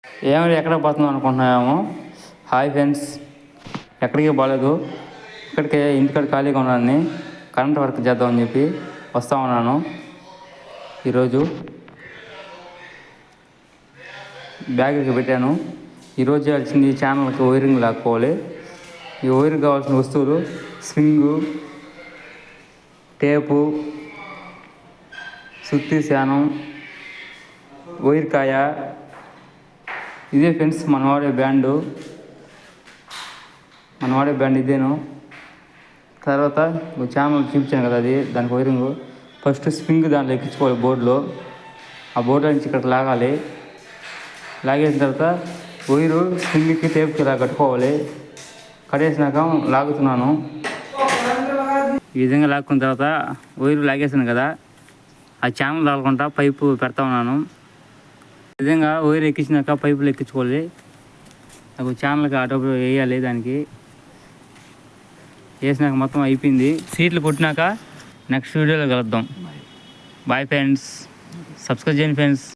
ఏమైనా ఎక్కడికి పోతున్నాం అనుకుంటున్నామో. హాయ్ ఫ్రెండ్స్, ఎక్కడికి పోలేదు, ఇక్కడికే ఇంటికాడ ఖాళీగా ఉన్నాను. కరెంట్ వర్క్ చేద్దామని చెప్పి వస్తూ ఉన్నాను. ఈరోజు బ్యాగ్కి పెట్టాను. ఈరోజు చేయాల్సింది ఛానల్కి వైరింగ్ లాక్కోవాలి. ఈ వైరింగ్ కావాల్సిన వస్తువులు స్ప్రింగు, టేపు, సుత్తి శానం, వైర్ కాయ. ఇదే ఫ్రెండ్స్ మన వాడే బ్యాండ్ ఇదేను. తర్వాత ఛానల్ చూపించాను కదా, అది దానికి వైరింగ్. ఫస్ట్ స్ప్రింగ్ దాంట్లో ఎక్కించుకోవాలి బోర్డులో. ఆ బోర్డులో నుంచి ఇక్కడ లాగాలి. లాగేసిన తర్వాత వైరు స్ప్రింగ్కి టేప్కి ఇలా కట్టుకోవాలి. కట్టేసినాక లాగుతున్నాను. ఈ విధంగా లాక్కున్న తర్వాత వైరు లాగేసాను కదా, ఆ ఛానల్ లాగకుండా పైపు పెడతా ఉన్నాను. ఈ విధంగా వైర్ ఎక్కించినాక పైపులు ఎక్కించుకోవాలి. నాకు ఛానల్కి ఆటోపు వేయాలి. దానికి వేసినాక మొత్తం అయిపోయింది. సీట్లు కొట్టినాక నెక్స్ట్ వీడియోలో కలుద్దాం. బాయ్ ఫ్రెండ్స్, సబ్స్క్రైబ్ చేయండి ఫ్రెండ్స్.